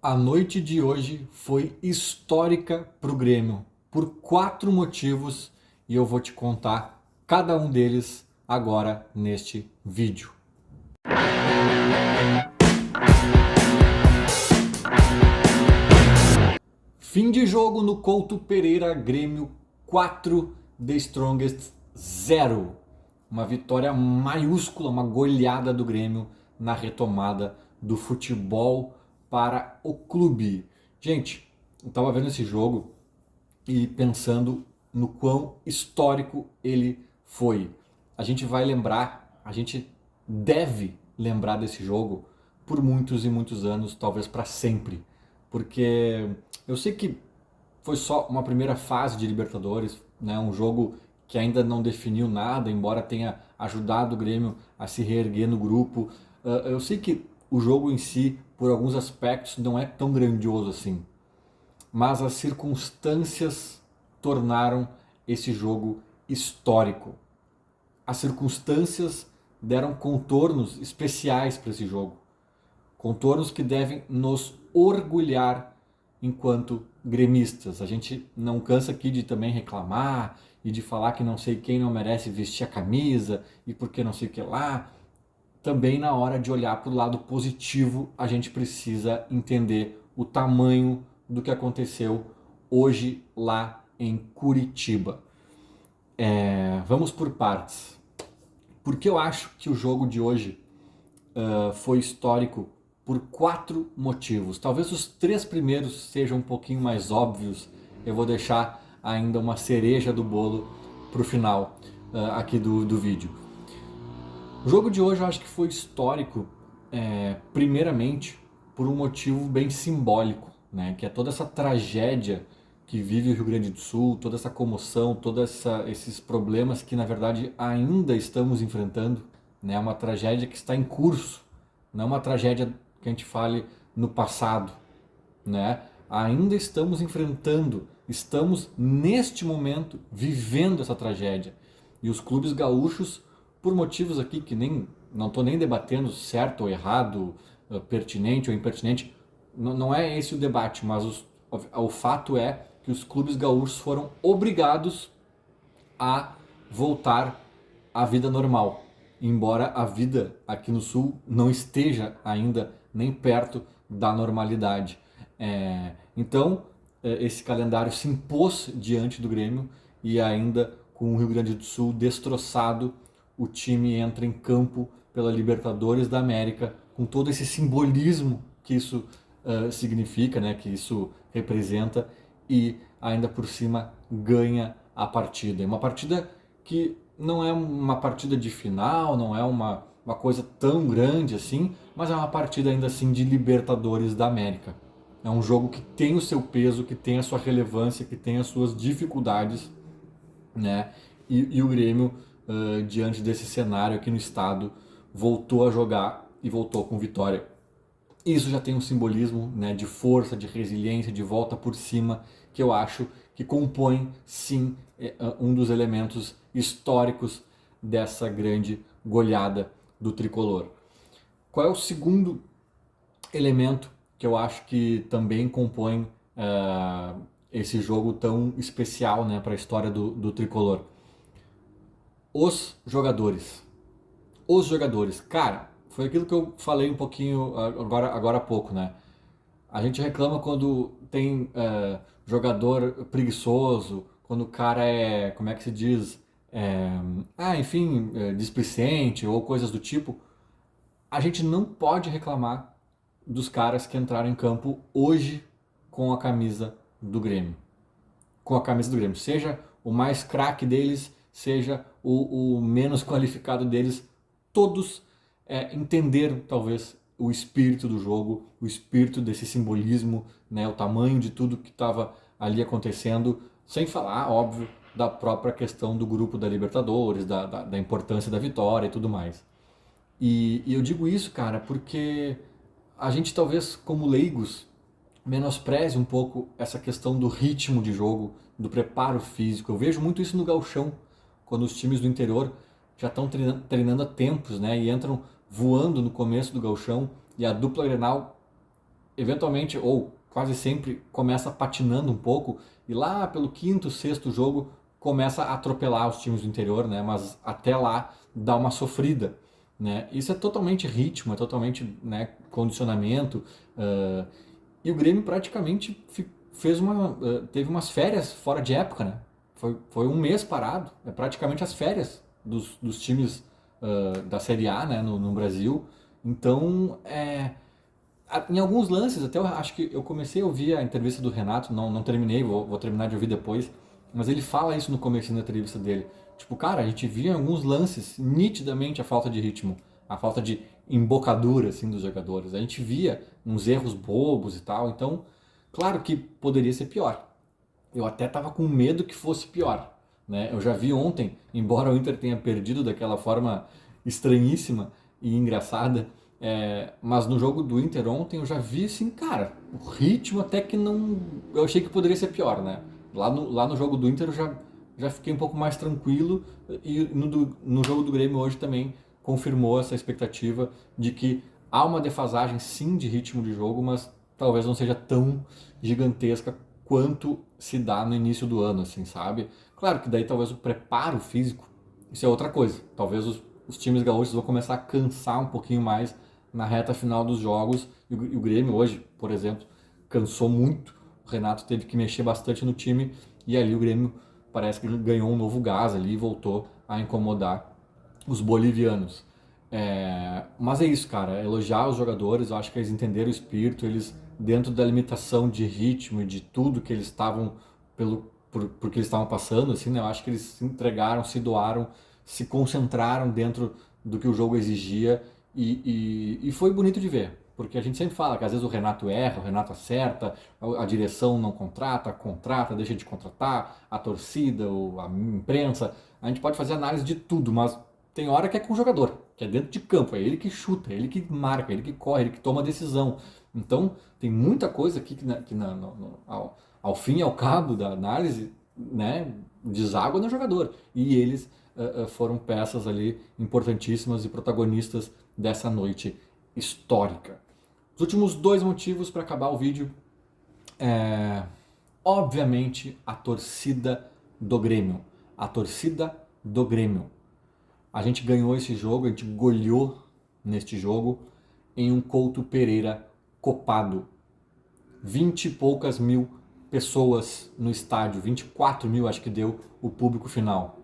A noite de hoje foi histórica para o Grêmio por quatro motivos e eu vou te contar cada um deles agora neste vídeo. Fim de jogo no Couto Pereira, Grêmio 4, The Strongest 0. Uma vitória maiúscula, uma goleada do Grêmio na retomada do futebol para o clube. Gente, eu estava vendo esse jogo e pensando no quão histórico ele foi. A gente vai lembrar, a gente deve lembrar desse jogo por muitos e muitos anos, talvez para sempre. Porque eu sei que foi só uma primeira fase de Libertadores, né? Um jogo que ainda não definiu nada, embora tenha ajudado o Grêmio a se reerguer no grupo. Eu sei que o jogo em si, por alguns aspectos, não é tão grandioso assim, mas as circunstâncias tornaram esse jogo histórico. As circunstâncias deram contornos especiais para esse jogo. Contornos que devem nos orgulhar enquanto gremistas. A gente não cansa aqui de também reclamar e de falar que não sei quem não merece vestir a camisa e porque não sei o que lá. Também na hora de olhar para o lado positivo, a gente precisa entender o tamanho do que aconteceu hoje lá em Curitiba. Vamos por partes. Porque eu acho que o jogo de hoje foi histórico por quatro motivos. Talvez os três primeiros sejam um pouquinho mais óbvios. Eu vou deixar ainda uma cereja do bolo para o final aqui do vídeo. O jogo de hoje eu acho que foi histórico, primeiramente, por um motivo bem simbólico, né? Que é toda essa tragédia que vive o Rio Grande do Sul, toda essa comoção, todos esses problemas que na verdade ainda estamos enfrentando, né? Uma tragédia que está em curso, não é uma tragédia que a gente fale no passado, né? Ainda estamos enfrentando, estamos neste momento vivendo essa tragédia. E os clubes gaúchos, por motivos aqui que nem não estou nem debatendo certo ou errado, pertinente ou impertinente, não é esse o debate, mas o fato é que os clubes gaúchos foram obrigados a voltar à vida normal, embora a vida aqui no Sul não esteja ainda nem perto da normalidade. Então, esse calendário se impôs diante do Grêmio e ainda com o Rio Grande do Sul destroçado, o time entra em campo pela Libertadores da América, com todo esse simbolismo que isso significa, né, que isso representa, e ainda por cima ganha a partida. É uma partida que não é uma partida de final, não é uma coisa tão grande assim, mas é uma partida ainda assim de Libertadores da América. É um jogo que tem o seu peso, que tem a sua relevância, que tem as suas dificuldades, né? E o Grêmio, diante desse cenário aqui no estado, voltou a jogar e voltou com vitória. Isso já tem um simbolismo, né, de força, de resiliência, de volta por cima, que eu acho que compõe, sim, um dos elementos históricos dessa grande goleada do tricolor. Qual é o segundo elemento que eu acho que também compõe esse jogo tão especial, né, para a história do tricolor? Os jogadores. Os jogadores. Cara, foi aquilo que eu falei um pouquinho agora há pouco, né? A gente reclama quando tem jogador preguiçoso, quando o cara é, como é que se diz? Enfim, displicente ou coisas do tipo. A gente não pode reclamar dos caras que entraram em campo hoje com a camisa do Grêmio. Com a camisa do Grêmio. Seja o mais craque deles, seja o menos qualificado deles, todos entenderam talvez o espírito do jogo, o espírito desse simbolismo, né, o tamanho de tudo que estava ali acontecendo, sem falar, óbvio, da própria questão do grupo da Libertadores, da importância da vitória e tudo mais. E eu digo isso, cara, porque a gente talvez, como leigos, menospreze um pouco essa questão do ritmo de jogo, do preparo físico. Eu vejo muito isso no gauchão, quando os times do interior já estão treinando há tempos, né, e entram voando no começo do gauchão, e a dupla Grenal eventualmente, ou quase sempre, começa patinando um pouco e lá pelo quinto, sexto jogo começa a atropelar os times do interior, né? Mas até lá dá uma sofrida, né? Isso é totalmente ritmo, é totalmente, né, condicionamento. Uh, e o Grêmio praticamente teve umas férias fora de época, né? Foi um mês parado, é praticamente as férias dos times da Série A, né, no Brasil. Então, em alguns lances, até eu acho que eu comecei a ouvir a entrevista do Renato, não terminei, vou terminar de ouvir depois, mas ele fala isso no começo da entrevista dele. Tipo, cara, a gente via em alguns lances nitidamente a falta de ritmo, a falta de embocadura assim, dos jogadores. A gente via uns erros bobos e tal, então, claro que poderia ser pior. Eu até estava com medo que fosse pior. Né? Eu já vi ontem, embora o Inter tenha perdido daquela forma estranhíssima e engraçada, mas no jogo do Inter ontem eu já vi assim, cara, o ritmo até que não. Eu achei que poderia ser pior, né? Lá no jogo do Inter eu já fiquei um pouco mais tranquilo e no jogo do Grêmio hoje também confirmou essa expectativa de que há uma defasagem sim de ritmo de jogo, mas talvez não seja tão gigantesca quanto se dá no início do ano, assim, sabe? Claro que daí talvez o preparo físico, isso é outra coisa. Talvez os times gaúchos vão começar a cansar um pouquinho mais na reta final dos jogos. E o Grêmio hoje, por exemplo, cansou muito. O Renato teve que mexer bastante no time e ali o Grêmio parece que ganhou um novo gás ali e voltou a incomodar os bolivianos. Mas é isso, cara. Elogiar os jogadores, eu acho que eles entenderam o espírito, eles, dentro da limitação de ritmo e de tudo que eles estavam, porque eles estavam passando, assim, né? Eu acho que eles se entregaram, se doaram, se concentraram dentro do que o jogo exigia e foi bonito de ver. Porque a gente sempre fala que às vezes o Renato erra, o Renato acerta, a direção não contrata, deixa de contratar, a torcida, a imprensa. A gente pode fazer análise de tudo, mas tem hora que é com o jogador, que é dentro de campo, é ele que chuta, é ele que marca, é ele que corre, é ele que toma a decisão. Então, tem muita coisa aqui ao fim e ao cabo da análise, né, deságua no jogador. E eles foram peças ali importantíssimas e protagonistas dessa noite histórica. Os últimos dois motivos para acabar o vídeo é, obviamente, a torcida do Grêmio. A torcida do Grêmio. A gente ganhou esse jogo, a gente goleou neste jogo em um Couto Pereira copado. 20 e poucas mil pessoas no estádio, 24 mil acho que deu o público final.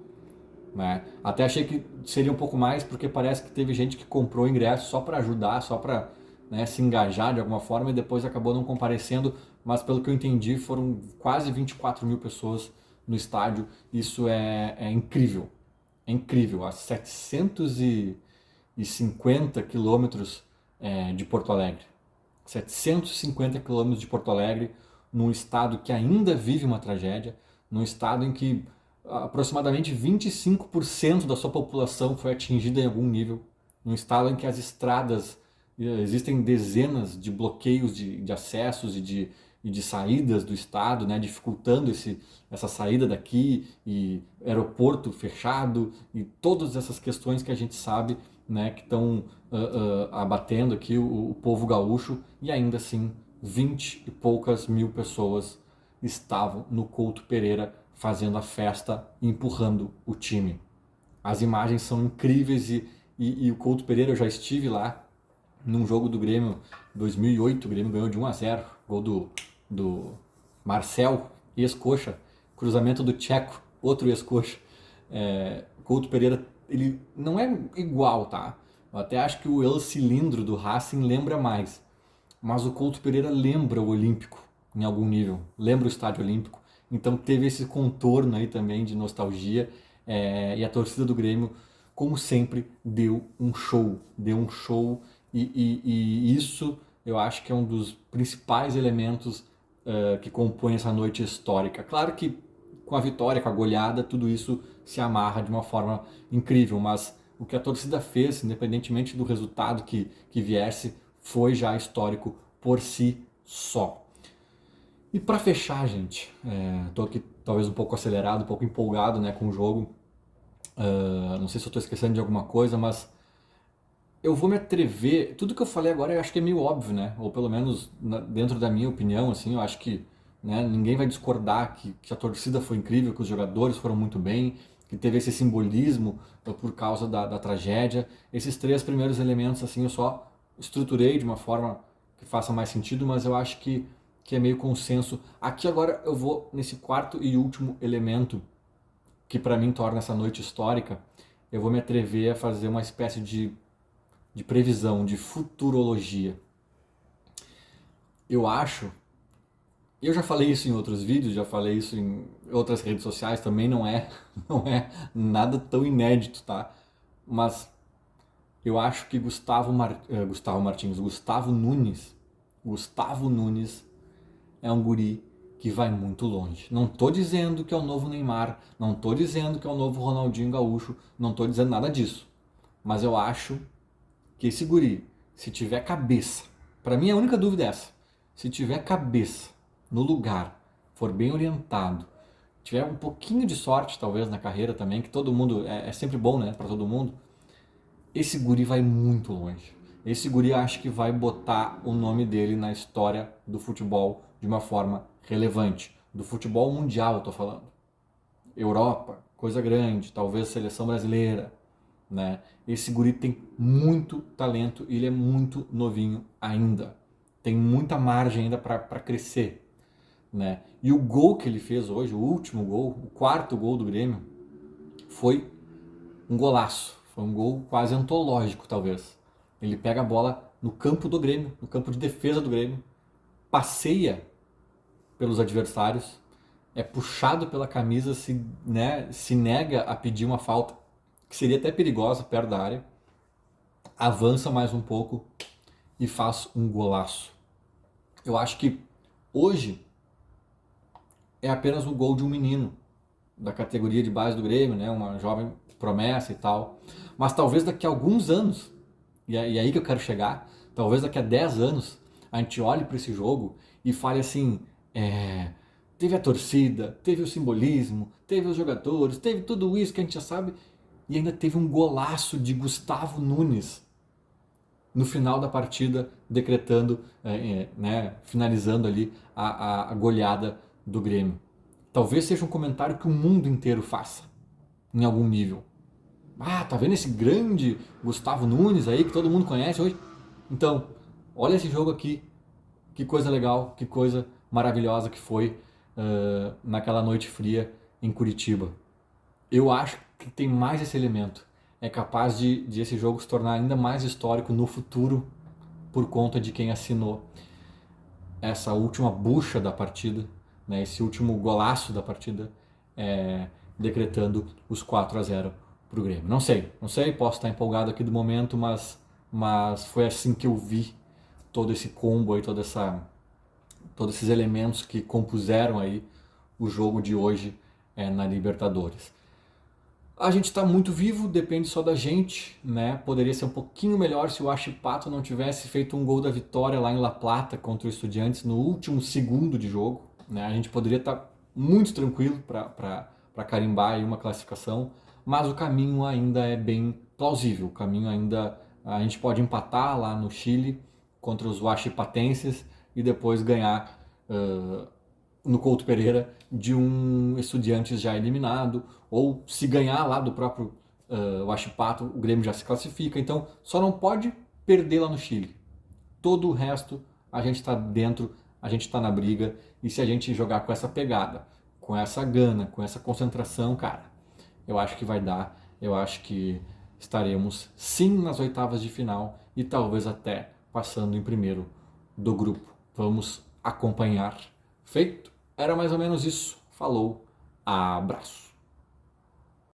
Né? Até achei que seria um pouco mais, porque parece que teve gente que comprou ingresso só para ajudar, só para, né, se engajar de alguma forma e depois acabou não comparecendo, mas pelo que eu entendi foram quase 24 mil pessoas no estádio. Isso é incrível. É incrível, a 750 quilômetros de Porto Alegre. 750 quilômetros de Porto Alegre, num estado que ainda vive uma tragédia, num estado em que aproximadamente 25% da sua população foi atingida em algum nível, num estado em que as estradas, existem dezenas de bloqueios de acessos e de saídas do estado, né, dificultando essa saída daqui, e aeroporto fechado, e todas essas questões que a gente sabe, né, que estão abatendo aqui o povo gaúcho, e ainda assim 20 e poucas mil pessoas estavam no Couto Pereira fazendo a festa e empurrando o time. As imagens são incríveis e o Couto Pereira, eu já estive lá num jogo do Grêmio 2008, o Grêmio ganhou de 1-0, gol do Marcel, ex-coxa, cruzamento do Tcheco, outro ex-coxa. Couto Pereira, ele não é igual, tá? Eu até acho que o El Cilindro do Racing lembra mais, mas o Couto Pereira lembra o Olímpico em algum nível, lembra o Estádio Olímpico, então teve esse contorno aí também de nostalgia, e a torcida do Grêmio, como sempre, deu um show e isso eu acho que é um dos principais elementos que compõem essa noite histórica. Claro que com a vitória, com a goleada, tudo isso se amarra de uma forma incrível, mas o que a torcida fez, independentemente do resultado que viesse, foi já histórico por si só. E para fechar, gente, tô aqui talvez um pouco acelerado, um pouco empolgado, né, com o jogo. Não sei se eu estou esquecendo de alguma coisa, mas eu vou me atrever, tudo que eu falei agora eu acho que é meio óbvio, né? Ou pelo menos dentro da minha opinião, assim, eu acho que, né, ninguém vai discordar que a torcida foi incrível, que os jogadores foram muito bem, que teve esse simbolismo por causa da tragédia. Esses três primeiros elementos, assim, eu só estruturei de uma forma que faça mais sentido, mas eu acho que é meio consenso. Aqui agora eu vou nesse quarto e último elemento que para mim torna essa noite histórica. Eu vou me atrever a fazer uma espécie de previsão, de futurologia. Eu acho, eu já falei isso em outros vídeos, já falei isso em outras redes sociais, também não é nada tão inédito, tá? Mas eu acho que Gustavo Nunes é um guri que vai muito longe. Não tô dizendo que é o novo Neymar, não tô dizendo que é o novo Ronaldinho Gaúcho, não tô dizendo nada disso. Mas eu acho que esse guri, se tiver cabeça, para mim a única dúvida é essa, se tiver cabeça no lugar, for bem orientado, tiver um pouquinho de sorte talvez na carreira também, que todo mundo, é sempre bom, né, para todo mundo, esse guri vai muito longe. Esse guri acho que vai botar o nome dele na história do futebol de uma forma relevante. Do futebol mundial, eu tô falando. Europa, coisa grande, talvez seleção brasileira, né? Esse guri tem muito talento e ele é muito novinho ainda. Tem muita margem ainda para crescer, né? E o gol que ele fez hoje, o último gol, o quarto gol do Grêmio, foi um golaço. Foi um gol quase antológico, talvez. Ele pega a bola no campo do Grêmio, no campo de defesa do Grêmio, passeia pelos adversários, é puxado pela camisa, se nega a pedir uma falta, que seria até perigosa perto da área, avança mais um pouco e faz um golaço. Eu acho que hoje é apenas um gol de um menino da categoria de base do Grêmio, né? Uma jovem promessa e tal. Mas talvez daqui a alguns anos, e é aí que eu quero chegar, talvez daqui a 10 anos, a gente olhe para esse jogo e fale assim, teve a torcida, teve o simbolismo, teve os jogadores, teve tudo isso que a gente já sabe, e ainda teve um golaço de Gustavo Nunes no final da partida, decretando, né, finalizando ali a goleada do Grêmio. Talvez seja um comentário que o mundo inteiro faça, em algum nível. Ah, tá vendo esse grande Gustavo Nunes aí que todo mundo conhece hoje? Então, olha esse jogo aqui, que coisa legal, que coisa maravilhosa que foi naquela noite fria em Curitiba. Eu acho que tem mais esse elemento. É capaz de esse jogo se tornar ainda mais histórico no futuro por conta de quem assinou essa última bucha da partida, né, esse último golaço da partida, decretando os 4-0 para o Grêmio. Não sei, posso estar empolgado aqui do momento, mas foi assim que eu vi todo esse combo aí, todos esses elementos que compuseram aí o jogo de hoje na Libertadores. A gente está muito vivo, depende só da gente, né? Poderia ser um pouquinho melhor se o Huachipato não tivesse feito um gol da vitória lá em La Plata contra o Estudiantes no último segundo de jogo, né? A gente poderia estar muito tranquilo para carimbar aí uma classificação, mas o caminho ainda é bem plausível. O caminho ainda, a gente pode empatar lá no Chile contra os huachipatenses e depois ganhar no Couto Pereira de um Estudiantes já eliminado, ou se ganhar lá do próprio Huachipato, o Grêmio já se classifica. Então só não pode perder lá no Chile. Todo o resto a gente está dentro, a gente está na briga, e se a gente jogar com essa pegada, com essa gana, com essa concentração, cara, eu acho que vai dar, eu acho que estaremos sim nas oitavas de final e talvez até passando em primeiro do grupo. Vamos acompanhar. Feito? Era mais ou menos isso. Falou, abraço.